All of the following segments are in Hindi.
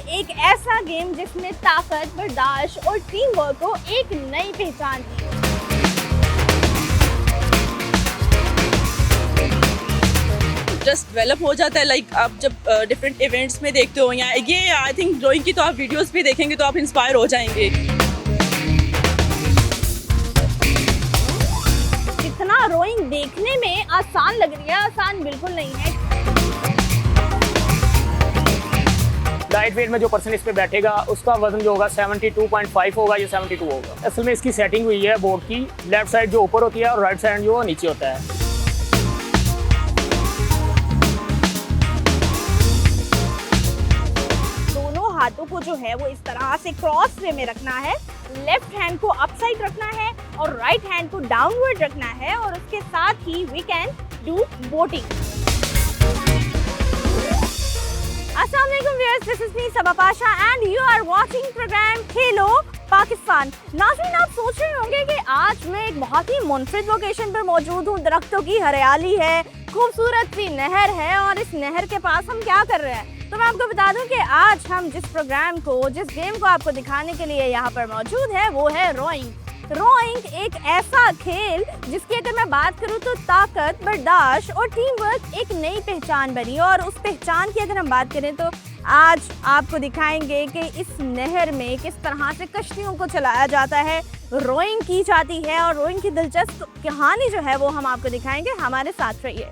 एक ऐसा गेम जिसने ताकत, बर्दाश्त और टीम वर्क को एक नई पहचान दी। इंटरेस्ट डेवलप हो जाता है। लाइक आप जब डिफरेंट इवेंट्स में देखते हो या ये आई थिंक ड्राइंग की तो आप वीडियोस भी देखेंगे तो आप इंस्पायर हो जाएंगे। जितना ड्राइंग देखने में आसान लग रही है, आसान बिल्कुल नहीं है। लाइट वेट में जो पर्सन इस पे बैठेगा उसका वजन जो होगा 72.5 होगा या 72 होगा। असल में इसकी सेटिंग हुई है बोर्ड की, लेफ्ट साइड जो ऊपर होती है और राइट साइड जो नीचे होता है। दोनों हाथों को जो है वो इस तरह से क्रॉस वे में रखना है, लेफ्ट हैंड को अप साइड रखना है और राइट हैंड को डाउनवर्ड रखना है और उसके साथ ही वी कैन डू बोटिंग। अस्सलाम वालेकुम viewers, this is me Saba Pasha and you are watching program खेलो पाकिस्तान। नाज़रीन, आप सोच रहे होंगे कि आज मैं एक बहुत ही मुनफरिद लोकेशन पर मौजूद हूँ। दरख्तों की हरियाली है, खूबसूरत सी नहर है और इस नहर के पास हम क्या कर रहे हैं, तो मैं आपको बता दूं कि आज हम जिस प्रोग्राम को, जिस गेम को आपको दिखाने के लिए यहाँ पर मौजूद है वो है रोइंग। रोइंग एक ऐसा खेल जिसकी अगर मैं बात करूं तो ताकत, बर्दाश्त और टीम वर्क एक नई पहचान बनी। और उस पहचान की अगर हम बात करें तो आज आपको दिखाएंगे कि इस नहर में किस तरह से कश्तियों को चलाया जाता है, रोइंग की जाती है और रोइंग की दिलचस्प कहानी जो है वो हम आपको दिखाएंगे। हमारे साथ रहिए।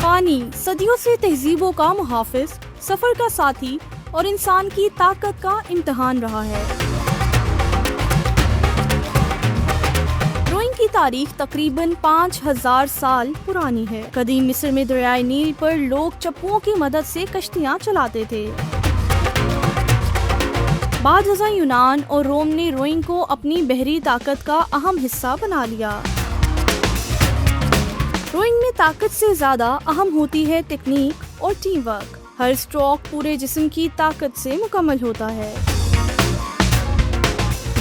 पानी सदियों से तहजीबों का मुहाफिज, सफर का साथी और इंसान की ताकत का इम्तिहान रहा है। रोइंग की तारीख तकरीबन 5000 साल पुरानी है। कदीम मिस्र में दरियाए नील पर लोग चप्पुओं की मदद से कश्तियां चलाते थे। बाद अज़ां यूनान और रोम ने रोइंग को अपनी बहरी ताकत का अहम हिस्सा बना लिया। रोइंग में ताकत से ज्यादा अहम होती है टेक्निक और टीम वर्क। हर स्ट्रोक पूरे जिस्म की ताकत से मुकम्मल होता है।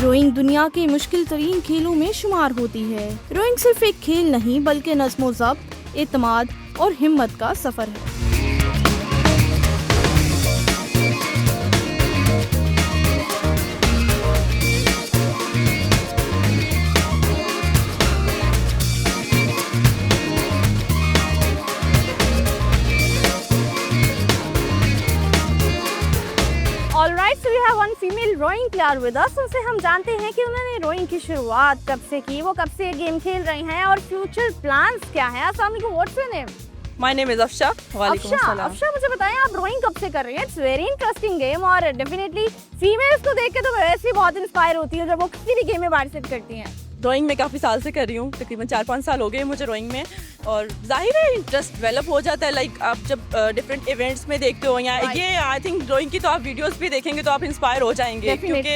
रोइंग दुनिया के मुश्किल तरीन खेलों में शुमार होती है। रोइंग सिर्फ एक खेल नहीं बल्कि नज़्म व ज़ब्त, एतमाद और हिम्मत का सफर है। Alright, so we have one female rowing player with us। उनसे हम जानते हैं कि उन्होंने रोइंग की शुरुआत कब से की, वो कब से गेम खेल रही हैं और फ्यूचर प्लान्स क्या हैं। अस्सलाम वालेकुम, what's your name? My name is Afsha. वालेकुम अस्सलाम। अफशा, मुझे बताएं आप रोइंग कब से कर रही हैं? इट्स वेरी इंटरेस्टिंग गेम और डेफिनेटली फीमेल्स को देख के तो मैं वैसे ही बहुत इंस्पायर होती हूँ जब वो किसी भी गेम में पार्टिसिपेट करती हैं। ड्राइंग में काफ़ी साल से कर रही हूँ, तकरीबन 4-5 साल हो गए मुझे ड्राइंग में और जाहिर है इंटरेस्ट डेवलप हो जाता है। लाइक आप जब डिफरेंट इवेंट्स में देखते हो या ये आई थिंक ड्राइंग की तो आप वीडियोस भी देखेंगे तो आप इंस्पायर हो जाएंगे क्योंकि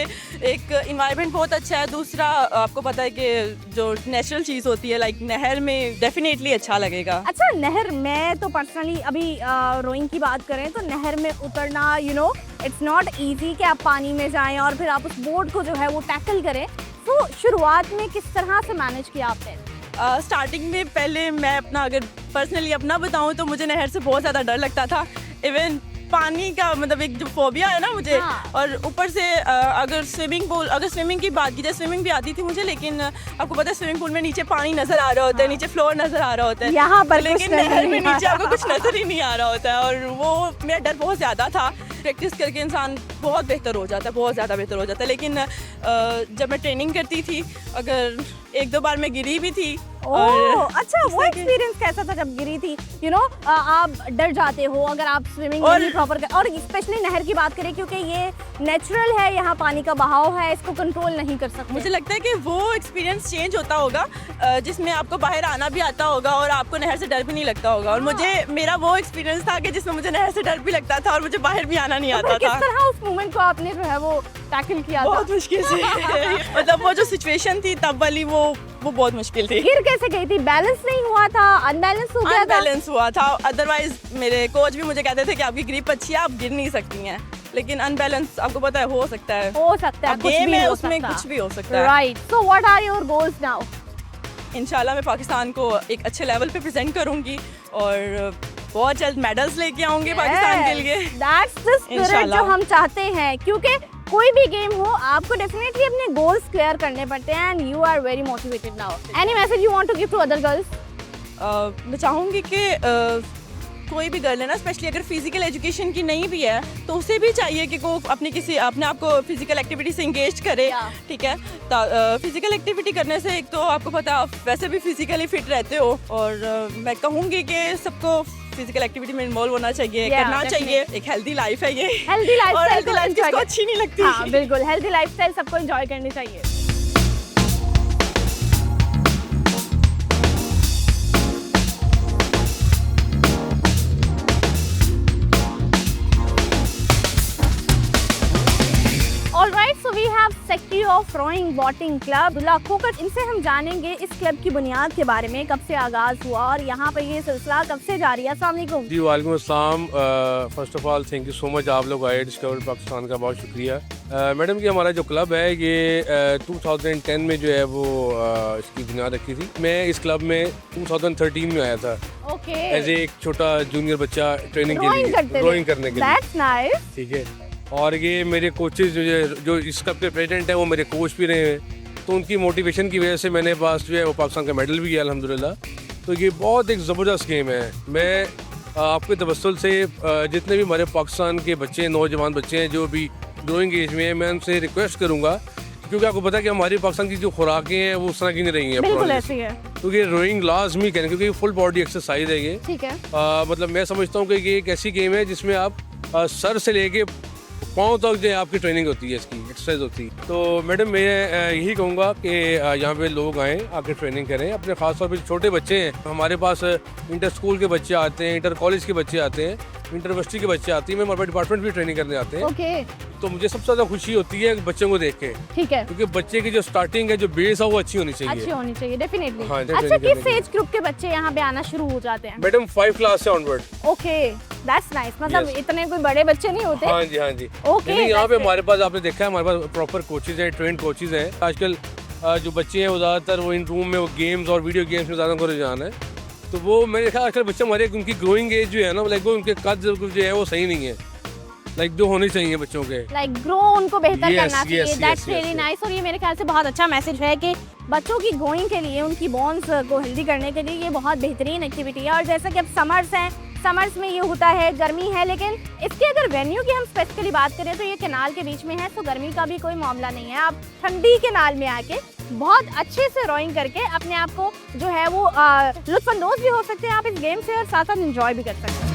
एक इन्वायरमेंट बहुत अच्छा है। दूसरा आपको पता है कि जो नेचुरल चीज़ होती है लाइक नहर में डेफिनेटली अच्छा लगेगा। अच्छा, नहर में तो पर्सनली अभी रोइंग की बात करें तो नहर में उतरना इट्स नॉट ईजी कि आप पानी में जाएं और फिर आप उस बोर्ड को जो है वो टैकल करें। तो शुरुआत में किस तरह से मैनेज किया आपने? स्टार्टिंग में पहले मैं अपना अगर पर्सनली अपना बताऊं तो मुझे नहर से बहुत ज़्यादा डर लगता था। इवन पानी का मतलब एक जो फोबिया है ना मुझे। हाँ। और ऊपर से अगर स्विमिंग की बात की जाए, स्विमिंग भी आती थी मुझे, लेकिन आपको पता है स्विमिंग पूल में नीचे पानी नजर आ रहा होता है, नीचे फ्लोर नजर आ रहा होता है, यहाँ पर लेकिन नहर में नीचे आपको कुछ नजर ही नहीं आ रहा होता है और वो मेरा डर बहुत ज़्यादा था। प्रैक्टिस करके इंसान बहुत बेहतर हो जाता है, बहुत ज़्यादा बेहतर हो जाता है। लेकिन जब मैं ट्रेनिंग करती थी, अगर 1-2 बार मैं गिरी भी थी। अच्छा, वो एक्सपीरियंस कैसा था जब गिरी थी? आप डर जाते हो अगर आप स्विमिंग नहीं प्रॉपर और स्पेशली नहर की बात करें क्योंकि ये नेचुरल है, यहाँ पानी का बहाव है, इसको कंट्रोल नहीं कर सकते। मुझे लगता है कि वो एक्सपीरियंस चेंज होता होगा जिसमें आपको बाहर आना भी आता होगा और आपको नहर से डर भी नहीं लगता होगा। और मेरा वो एक्सपीरियंस था कि जिसमें मुझे नहर से डर भी लगता था और मुझे बाहर भी आना नहीं आता था। किस तरह उस मोमेंट को आपने जो है वो टैकल किया? बहुत मुश्किल से मतलब वो जो सिचुएशन थी तब वाली वो बहुत मुश्किल थी। गिर कैसे गई थी? बैलेंस नहीं हुआ था, अनबैलेंस हो गया था? अनबैलेंस हुआ था। अदरवाइज मेरे कोच भी मुझे कहते थे कि आपकी ग्रिप अच्छी है, आप गिर नहीं सकती हैं, लेकिन अनबैलेंस आपको पता है हो सकता है। हो सकता है, गेम है उसमें कुछ भी हो सकता है। Right, so what are your goals now? इंशाल्लाह मैं पाकिस्तान को एक अच्छे लेवल पे प्रेजेंट करूँगी और बहुत जल्द मेडल्स लेके आऊँगी पाकिस्तान के लिए। That's the spirit इंशाल्लाह। जो हम चाहते हैं, क्योंकि कोई भी गेम हो आपको डेफिनेटली अपने गोल्स क्लियर करने पड़ते हैं and you are very motivated now. Any message you want to give to other girls? मैं चाहूँगी कि कोई भी गर्ल है ना, स्पेशली अगर फिजिकल एजुकेशन की नहीं भी है तो उसे भी चाहिए कि वो अपने आप को फिजिकल एक्टिविटी से इंगेज करे। ठीक है, फिजिकल एक्टिविटी करने से एक तो आपको पता आप वैसे भी फिजिकली फिट रहते हो, और मैं कहूँगी कि सबको फिजिकल एक्टिविटी में इन्वॉल्व होना चाहिए, करना चाहिए। एक हेल्दी लाइफ है ये, हेल्दी और हेल्दी लाइफ लाइफ किसको अच्छी नहीं लगती। हाँ बिल्कुल, हेल्दी लाइफस्टाइल सबको एंजॉय करनी चाहिए। Alright, so we have Secretary of Rowing Boating Club, Abdullah खोकर। इनसे हम जानेंगे इस क्लब की बुनियाद के बारे में, कब से आगाज हुआ और यहाँ पर ये सिलसिला कब से जारी है। अस्सलाम वालेकुम। जी वालेकुम अस्सलाम। First of all thank you so much, आप लोग आए डिस्कवर पाकिस्तान का बहुत शुक्रिया। मैडम, कि हमारा जो क्लब है ये 2010 में जो है वो इसकी बुनियाद रखी थी। मैं इस क्लब में 2013 में आया था ओके, एज एक छोटा जूनियर बच्चा ट्रेनिंग के लिए, ड्राइंग करने के लिए। That's nice। ठीक है, और ये मेरे कोचेज जो इस क्लब के प्रेसिडेंट हैं वो मेरे कोच भी रहे हैं, तो उनकी मोटिवेशन की वजह से मैंने पास जो है वो पाकिस्तान का मेडल भी किया अल्हम्दुलिल्लाह। तो ये बहुत एक ज़बरदस्त गेम है। मैं आपके तवस्सुल से जितने भी हमारे पाकिस्तान के बच्चे हैं, नौजवान बच्चे हैं जो भी ग्रोइंग एज में हैं, मैं उनसे रिक्वेस्ट करूँगा, क्योंकि आपको पता है कि हमारी पाकिस्तान की जो खुराकें हैं वो उस तरह की नहीं रही हैं, बिल्कुल ऐसी है। तो ये रोइंग लाजमी करें, क्योंकि फुल बॉडी एक्सरसाइज है ये। ठीक है, मतलब मैं समझता हूँ कि ये एक ऐसी गेम है जिसमें आप सर से लेके पाँव तक जो है आपकी ट्रेनिंग होती है, इसकी एक्सरसाइज होती है। तो मैडम मैं यही कहूँगा कि यहाँ पे लोग आएँ, आके ट्रेनिंग करें। अपने खास तौर पे छोटे बच्चे हैं, हमारे पास इंटर स्कूल के बच्चे आते हैं, इंटर कॉलेज के बच्चे आते हैं, यूनिवर्सिटी के बच्चे आते हैं, हमारे डिपार्टमेंट भी ट्रेनिंग करने आते हैं। ओके, तो मुझे सबसे ज़्यादा खुशी होती है बच्चों को देख के, ठीक है, क्योंकि बच्चे की जो स्टार्टिंग है, जो बेस है वो अच्छी होनी अच्छी चाहिए। होनी चाहिए डेफिनेटली। हाँ, अच्छा, definitely किस करनी एज ग्रुप के बच्चे यहाँ पे आना शुरू हो जाते हैं? मैडम 5 क्लास से ऑनवर्ड। Okay, that's nice. मतलब Yes. इतने कोई बड़े बच्चे नहीं होते। हाँ जी, हाँ जी। ओके, नहीं, यहाँ पे that's हमारे पास आपने देखा है, हमारे पास प्रॉपर कोचेज हैं, ट्रेंड कोचेज हैं। आजकल जो बच्चे हैं वो ज़्यादातर वो इन रूम में वो गेम्स और वीडियो गेम्स में ज़्यादा उनको रुझान है। तो वो मैंने देखा आजकल बच्चे हमारे उनकी ग्रोइंग एज जो है ना, लाइक वो उनके कद जो है वो सही नहीं है, लाइक जो होने चाहिए बच्चों के, लाइक ग्रो उनको बेहतर Yes, करना चाहिए। yes, that's yes, really yes. Nice. और ये मेरे ख्याल से बहुत अच्छा मैसेज है कि बच्चों की ग्रोइंग के लिए, उनकी बोन्स को हेल्दी करने के लिए ये बहुत बेहतरीन एक्टिविटी है। और जैसा कि अब समर्स हैं, समर्स में ये होता है, गर्मी है, लेकिन इसके अगर वेन्यू की हम स्पेसिफिकली बात करें तो ये कैनाल के बीच में है, तो गर्मी का भी कोई मामला नहीं है। आप ठंडी कैनाल में आके बहुत अच्छे से रोइंग करके अपने आप को जो है वो लुत्फानंदोज भी हो सकते हैं आप इस गेम से, और साथ साथ एंजॉय भी कर सकते हैं।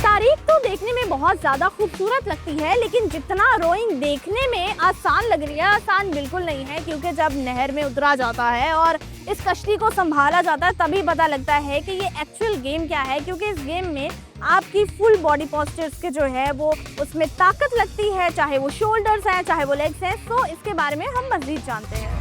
तारीख तो देखने में बहुत ज़्यादा खूबसूरत लगती है, लेकिन जितना रोइंग देखने में आसान लग रही है, आसान बिल्कुल नहीं है। क्योंकि जब नहर में उतरा जाता है और इस कश्ती को संभाला जाता है, तभी पता लगता है कि ये एक्चुअल गेम क्या है। क्योंकि इस गेम में आपकी फुल बॉडी पोस्चर्स के जो है वो उसमें ताकत लगती है, चाहे वो शोल्डर्स हैं, चाहे वो लेग्स हैं। तो इसके बारे में हम मज़ीद जानते हैं।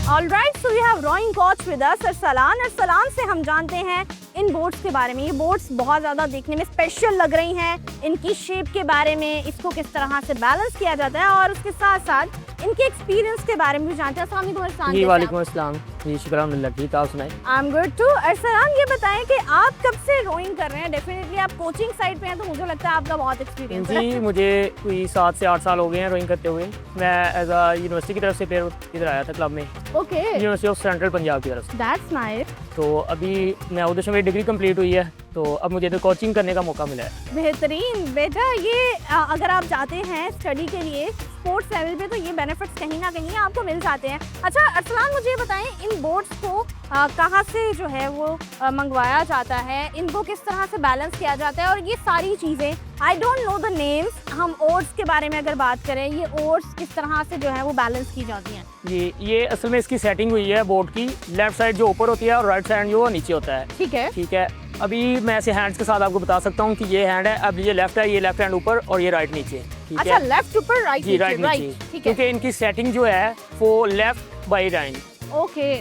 Alright, so we have rowing coach with us, Arsalan. Arsalan से हम जानते हैं इन बोट्स के बारे में। ये बोट्स बहुत ज़्यादा देखने में स्पेशल लग रही हैं, इनकी शेप के बारे में, इसको किस तरह से बैलेंस किया जाता है, और उसके साथ साथ इनके एक्सपीरियंस के बारे में भी जानते हैं। अस्सलाम वालेकुम अरसलान। जी वालेकुम अस्सलाम। जी शुक्र अल्हम्दुलिल्लाह, ठीक, आप सुनाएं। I am good too. Arsalan, ये बताएं कि आप कब से रोइंग कर रहे हैं? डेफिनेटली आप कोचिंग साइड पे हैं, तो मुझे लगता है आपका बहुत एक्सपीरियंस है। जी मुझे कोई 7 से 8 साल हो गए हैं रोइंग करते हुए। मैं एज अ यूनिवर्सिटी की तरफ से प्लेयर इधर आया था क्लब में, okay, university of central Punjab की तरफ से। That's nice. तो अभी मैं उधर से मेरी डिग्री कंप्लीट हुई है, तो अब मुझे इधर कोचिंग करने का मौका मिला है। बेहतरीन बेटा। ये अगर आप जाते हैं स्टडी के लिए स्पोर्ट्स लेवल पे, तो ये बेनिफिट्स कहीं ना कहीं आपको मिल जाते हैं। अच्छा अरसलान, मुझे बताएं इन बोट्स को कहाँ से जो है वो मंगवाया जाता है, इनको किस तरह से बैलेंस किया जाता है, और ये सारी चीज़ें I don't know the names. हम ओट्स के बारे में अगर बात करें, ये ओट्स किस तरह से जो है वो बैलेंस की जाती हैं? जी ये असल में इसकी सेटिंग हुई है बोर्ड की, लेफ्ट साइड जो ऊपर होती है और राइट साइड जो नीचे होता है। ठीक है, ठीक है। अभी मैं ऐसे हैंड्स के साथ आपको बता सकता हूँ कि ये हैंड है, अब ये लेफ्ट है, ये लेफ्ट हैंड ऊपर और ये राइट नीचे। ठीक अच्छा, है, लेफ्ट ऊपर राइट जी नीचे, राइट राइट, नीचे, ठीक है, क्योंकि इनकी सेटिंग जो है वो लेफ्ट बाई राइट। ओके।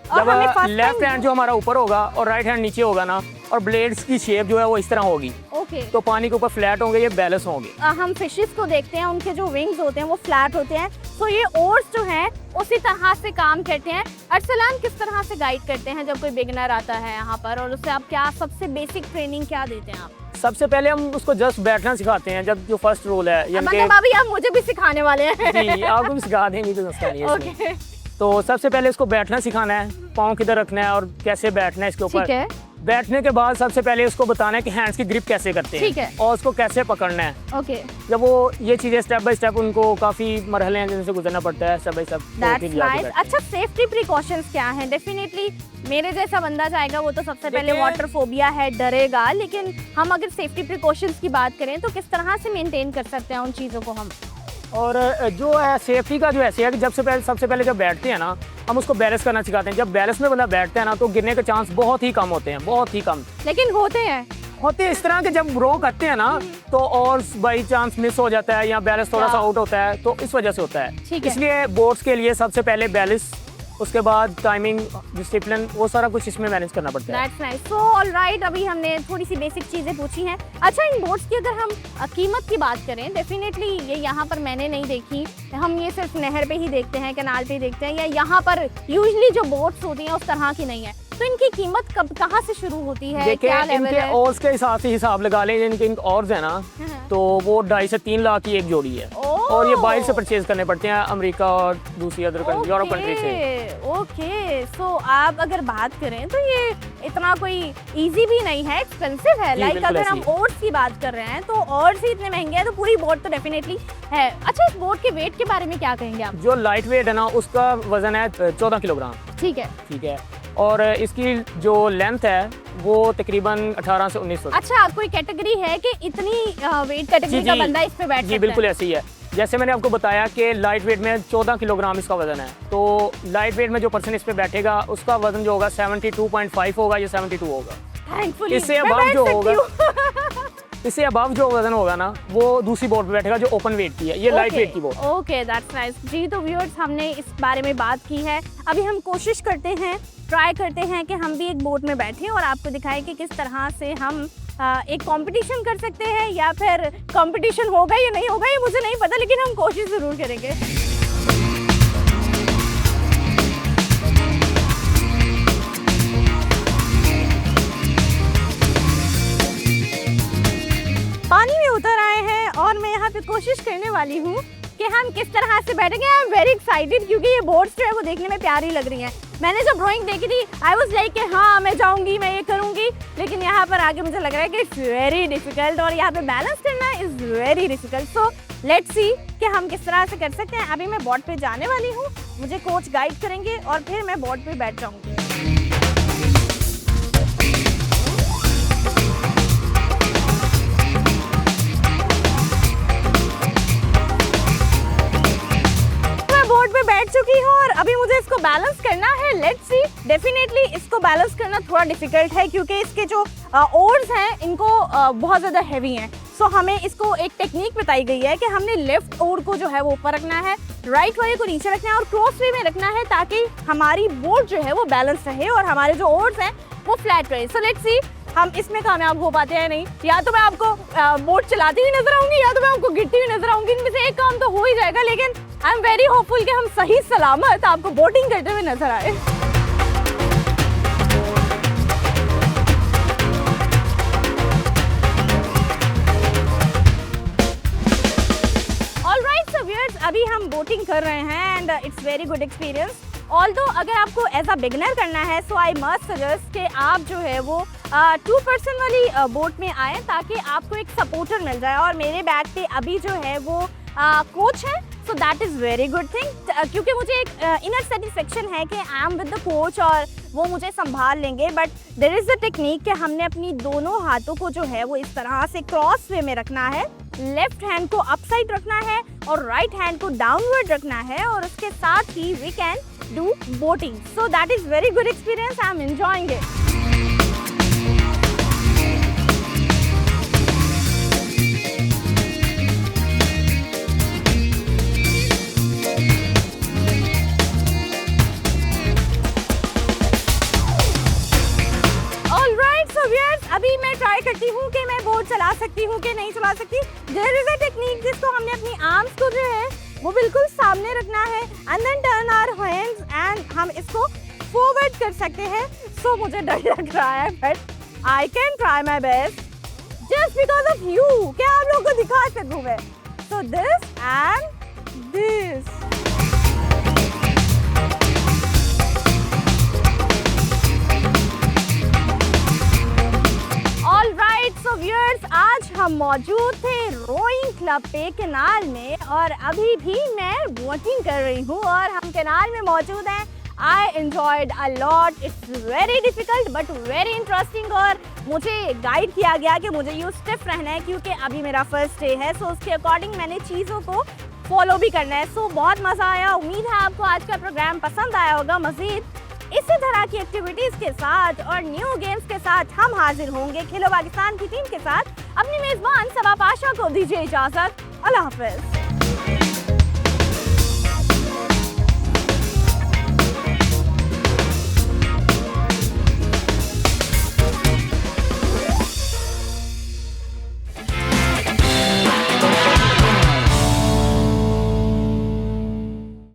और हमने जब first लेफ्ट time- हैंड जो हमारा ऊपर होगा और राइट हैंड नीचे होगा ना, और ब्लेड्स की शेप जो है वो इस तरह होगी, ओके तो पानी के ऊपर फ्लैट होंगे, ये बैलेंस होंगे। हम फिशेस को देखते हैं, उनके जो विंग्स होते हैं वो फ्लैट होते हैं। तो ये ओर्स जो हैं उसी तरह से काम करते हैं। अरसलान, किस तरह से गाइड करते हैं जब कोई बिगिनर आता है यहाँ पर, और उससे आप क्या सबसे बेसिक ट्रेनिंग क्या देते हैं आप? सबसे पहले हम उसको जस्ट बैठना सिखाते हैं, जब जो फर्स्ट रोल है, यानी मतलब कि अभी आप मुझे भी सिखाने वाले हैं। जी आपको भी सिखा देंगे, तो मसला नहीं है इसमें। ओके, तो सबसे पहले इसको बैठना सिखाना है, पाँव किधर रखना है और कैसे बैठना है इसके ठीक ऊपर। है, बैठने के बाद सबसे पहले उसको बताना है कि हैंड्स की ग्रिप कैसे करते ठीक है। हैं और उसको कैसे पकड़ना है। ओके, जब वो ये चीज़ें स्टेप बाय स्टेप, उनको काफ़ी मरहले हैं जिनसे गुजरना पड़ता है, step by step. That's nice. अच्छा, सेफ्टी प्रिकॉशंस क्या हैं? डेफिनेटली मेरे जैसा बंदा जाएगा वो तो सबसे पहले देखिए- वाटर फोबिया है, डरेगा, लेकिन हम अगर सेफ्टी प्रिकॉशंस की बात करें तो किस तरह से मेंटेन कर सकते हैं उन चीज़ों को हम? और जो है सेफ्टी का जो ऐसे है कि सबसे पहले जब बैठते हैं ना, हम उसको बैलेंस करना सिखाते हैं। जब बैलेंस में बंदा बैठता है ना, तो गिरने के चांस बहुत ही कम होते हैं, बहुत ही कम लेकिन होते हैं। होते हैं। इस तरह के जब रो करते हैं ना, तो और बाई चांस मिस हो जाता है या बैलेंस थोड़ा सा आउट होता है, तो इस वजह से होता है। ठीक है। इसलिए बोर्ड्स के लिए सबसे पहले बैलेंस, उसके बाद टाइमिंग, डिसिप्लिन, वो सारा कुछ इसमें मैनेज करना पड़ता है। That's nice. सो ऑलराइट, अभी हमने थोड़ी सी बेसिक चीज़ें पूछी हैं। अच्छा, इन बोट्स की अगर हम कीमत की बात करें, डेफिनेटली ये यहाँ पर मैंने नहीं देखी, हम ये सिर्फ नहर पे ही देखते हैं, कैनाल पे ही देखते हैं, या यहाँ पर यूजुअली जो बोट्स होती हैं उस तरह की नहीं है। तो इनकी कीमत कब कहाँ से शुरू होती है, देखिए, क्या लेवल इनके है? ओर्स के हिसाब से हिसाब लगा लें, इनके ओर्स है ना, तो वो 2.5 से 3 लाख की एक जोड़ी है। ओह! और ये बाहर से परचेज करने पड़ते हैं, अमेरिका और दूसरी अदर कंट्री, यूरोप कंट्री से। ओके, सो आप अगर बात करें तो ये इतना कोई इजी भी नहीं है, एक्सपेंसिव है। जी, लाइक बिल्कुल अगर हम ऐसे ही। ओट्स की बात कर रहे हैं तो ओट्स ही इतने महंगे हैं, तो पूरी बोट तो डेफिनेटली है। अच्छा, इस बोट के वेट के बारे में क्या कहेंगे आप? जो लाइट वेट है ना, उसका वजन है 14 किलोग्राम। ठीक है। ठीक है। और इसकी जो लेंथ है वो तकरीबन 18 से 19 फुट। अच्छा, कोई कैटेगरी है कि इतनी वेट कैटेगरी का बंदा इस पे बैठ सकता जी है? बिल्कुल ऐसे ही है। जैसे मैंने आपको बताया कि लाइट वेट में 14 किलोग्राम इसका वजन है, तो लाइट वेट में जो पर्सन इस पे बैठेगा उसका वजन जो होगा 72.5 होगा या 72 होगा। थैंकफुली इससे above जो होगा, इससे अबव जो वजन होगा ना, वो दूसरी बोट पे बैठेगा जो ओपन वेट की है, ये लाइट वेट की बोट। Okay, that's nice. जी, तो व्यूअर्स, हमने इस बारे में बात की है। अभी हम कोशिश करते हैं, ट्राई करते हैं कि हम भी एक बोट में बैठें और आपको दिखाएं कि किस तरह से हम एक कंपटीशन कर सकते हैं, या फिर कंपटीशन होगा या नहीं होगा ये मुझे नहीं पता, लेकिन हम कोशिश ज़रूर करेंगे। पानी में उतर आए हैं और मैं यहाँ पे कोशिश करने वाली हूँ कि हम किस तरह से बैठेंगे। आई एम वेरी एक्साइटेड, क्योंकि ये बोट्स जो है वो देखने में प्यारी लग रही हैं। मैंने जब ड्राइंग देखी थी, आई वाज लाइक कि हाँ मैं जाऊँगी, मैं ये करूँगी, लेकिन यहाँ पर आगे मुझे लग रहा है कि इट्स वेरी डिफिकल्ट और यहाँ पे बैलेंस करना is very difficult. So let's see कि हम किस तरह से कर सकते हैं। अभी मैं बोट पे जाने वाली हूँ, मुझे कोच गाइड करेंगे और फिर मैं बोट पे बैठ जाऊँगी। बैठ चुकी हूँ और अभी मुझे इसको बैलेंस करना है। लेट्स सी, डेफिनेटली इसको बैलेंस करना थोड़ा डिफिकल्ट है, क्योंकि इसके जो ओर्स हैं इनको बहुत ज़्यादा हैवी हैं। सो हमें इसको एक टेक्निक बताई गई है कि हमने लेफ्ट ओर को जो है वो ऊपर रखना है, राइट वाले को नीचे रखना है और क्रॉस वे में रखना है, ताकि हमारी बोट जो है वो बैलेंस रहे और हमारे जो ओर्स हैं वो फ्लैट रहे। सो लेट्स सी हम इसमें कामयाब हो पाते हैं नहीं। या तो मैं आपको बोट चलाती हुई नजर आऊंगी, या तो मैं आपको गिरती हुई नजर आऊंगी। इनमें से एक काम तो हो ही जाएगा, लेकिन आई एम वेरी होपफुल कि हम सही सलामत आपको बोटिंग करते हुए नजर आए। ऑलराइट, सो व्यूअर्स, अभी हम बोटिंग कर रहे हैं and it's very good experience. Although अगर आपको एज अ बिगनर करना है, सो आई मस्ट सजेस्ट कि आप जो है वो 2 पर्सन वाली बोट में आए, ताकि आपको एक सपोर्टर मिल जाए। और मेरे बैग पे अभी जो है वो कोच है, so that is very good thing, क्योंकि मुझे एक इनर सेटिस्फेक्शन है कि I am with the coach और वो मुझे संभाल लेंगे। But there is a technique कि हमने अपनी दोनों हाथों को जो है वो इस तरह से क्रॉस वे में रखना है, लेफ्ट हैंड को अप साइड रखना है और राइट हैंड को डाउनवर्ड रखना है, और उसके साथ ही we can do boating. So that is very good experience, I am enjoying it. Try करती हूँ कि मैं बोर्ड चला सकती हूँ कि नहीं चला सकती। देयर इज अ टेक्निक जिसको हमने अपनी आर्म्स को जो है वो बिल्कुल सामने रखना है and then turn our hands and हम इसको फॉरवर्ड कर सकते हैं। सो मुझे डर लग रहा है but I can try my best just because of you. क्या आप लोगों को दिखा सकूँ मैं? So this and this. So viewers, आज हम मौजूद थे रोइंग क्लब पे कैनाल में और अभी भी मैं वोटिंग कर रही हूँ और हम कैनाल में मौजूद हैं। I enjoyed a lot, it's very difficult but very interesting और मुझे गाइड किया गया कि मुझे यूँ स्टिफ रहना है क्योंकि अभी मेरा फर्स्ट डे है। सो उसके अकॉर्डिंग मैंने चीज़ों को फॉलो भी करना है। सो बहुत मज़ा आया। उम्मीद है आपको आज का प्रोग्राम पसंद आया होगा। मज़ीद इसी तरह की एक्टिविटीज के साथ और न्यू गेम्स के साथ हम हाजिर होंगे खेलो पाकिस्तान की टीम के साथ। अपनी मेजबान सबा पाशा को दीजिए इजाजत। अल्लाह हाफिज।